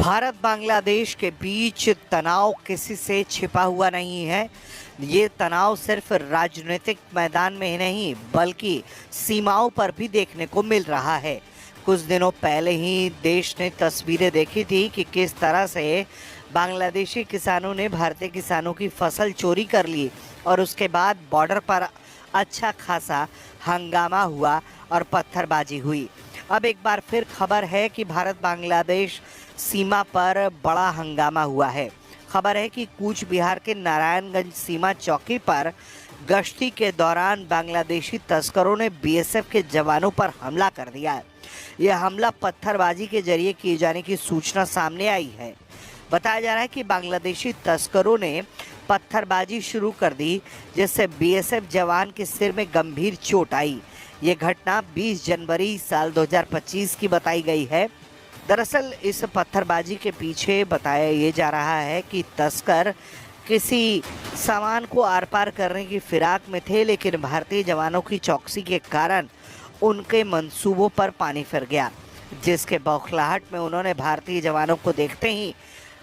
भारत बांग्लादेश के बीच तनाव किसी से छिपा हुआ नहीं है। ये तनाव सिर्फ राजनीतिक मैदान में ही नहीं बल्कि सीमाओं पर भी देखने को मिल रहा है। कुछ दिनों पहले ही देश ने तस्वीरें देखी थी कि किस तरह से बांग्लादेशी किसानों ने भारतीय किसानों की फसल चोरी कर ली और उसके बाद बॉर्डर पर अच्छा खासा हंगामा हुआ और पत्थरबाजी हुई। अब एक बार फिर खबर है कि भारत बांग्लादेश सीमा पर बड़ा हंगामा हुआ है। खबर है कि कूच बिहार के नारायणगंज सीमा चौकी पर गश्ती के दौरान बांग्लादेशी तस्करों ने बीएसएफ के जवानों पर हमला कर दिया है। यह हमला पत्थरबाजी के जरिए किए जाने की सूचना सामने आई है। बताया जा रहा है कि बांग्लादेशी तस्करों ने पत्थरबाजी शुरू कर दी, जिससे बीएसएफ जवान के सिर में गंभीर चोट आई। ये घटना 20 जनवरी साल 2025 की बताई गई है। दरअसल इस पत्थरबाजी के पीछे बताया ये जा रहा है कि तस्कर किसी सामान को आर पार करने की फिराक में थे, लेकिन भारतीय जवानों की चौकसी के कारण उनके मंसूबों पर पानी फिर गया, जिसके बौखलाहट में उन्होंने भारतीय जवानों को देखते ही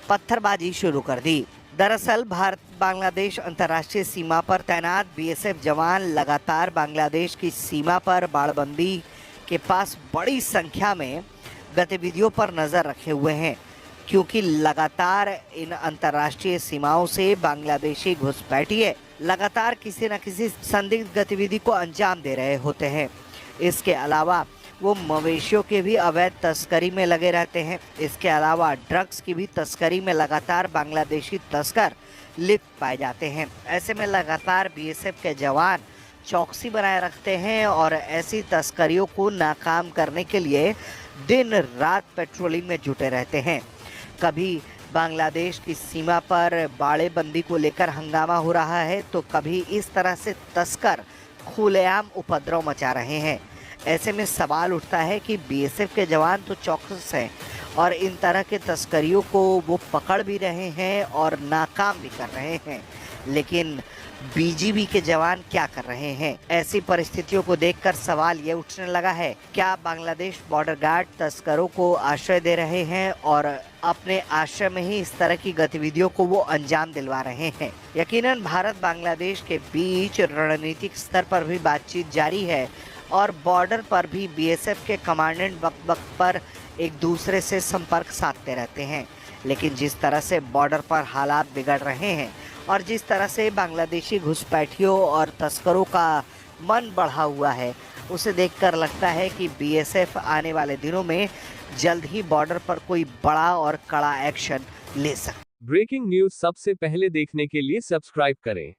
पत्थरबाजी शुरू कर दी। दरअसल भारत बांग्लादेश अंतर्राष्ट्रीय सीमा पर तैनात बीएसएफ जवान लगातार बांग्लादेश की सीमा पर बाड़बंदी के पास बड़ी संख्या में गतिविधियों पर नज़र रखे हुए हैं, क्योंकि लगातार इन अंतर्राष्ट्रीय सीमाओं से बांग्लादेशी घुसपैठिए लगातार किसी न किसी संदिग्ध गतिविधि को अंजाम दे रहे होते हैं। इसके अलावा वो मवेशियों के भी अवैध तस्करी में लगे रहते हैं। इसके अलावा ड्रग्स की भी तस्करी में लगातार बांग्लादेशी तस्कर लिप्त पाए जाते हैं। ऐसे में लगातार बीएसएफ के जवान चौकसी बनाए रखते हैं और ऐसी तस्करियों को नाकाम करने के लिए दिन रात पेट्रोलिंग में जुटे रहते हैं। कभी बांग्लादेश की सीमा पर बाड़ेबंदी को लेकर हंगामा हो रहा है, तो कभी इस तरह से तस्कर खुलेआम उपद्रव मचा रहे हैं। ऐसे में सवाल उठता है कि बीएसएफ के जवान तो चौकस हैं और इन तरह के तस्करियों को वो पकड़ भी रहे हैं और नाकाम भी कर रहे हैं, लेकिन बीजीबी के जवान क्या कर रहे हैं? ऐसी परिस्थितियों को देखकर सवाल ये उठने लगा है, क्या बांग्लादेश बॉर्डर गार्ड तस्करों को आश्रय दे रहे हैं और अपने आश्रय में ही इस तरह की गतिविधियों को वो अंजाम दिलवा रहे हैं? यकीनन भारत बांग्लादेश के बीच रणनीतिक स्तर पर भी बातचीत जारी है और बॉर्डर पर भी बीएसएफ के कमांडेंट वक्त वक्त पर एक दूसरे से संपर्क साधते रहते हैं। लेकिन जिस तरह से बॉर्डर पर हालात बिगड़ रहे हैं और जिस तरह से बांग्लादेशी घुसपैठियों और तस्करों का मन बढ़ा हुआ है, उसे देखकर लगता है कि बीएसएफ आने वाले दिनों में जल्द ही बॉर्डर पर कोई बड़ा और कड़ा एक्शन ले सकता है। ब्रेकिंग न्यूज सबसे पहले देखने के लिए सब्सक्राइब करें।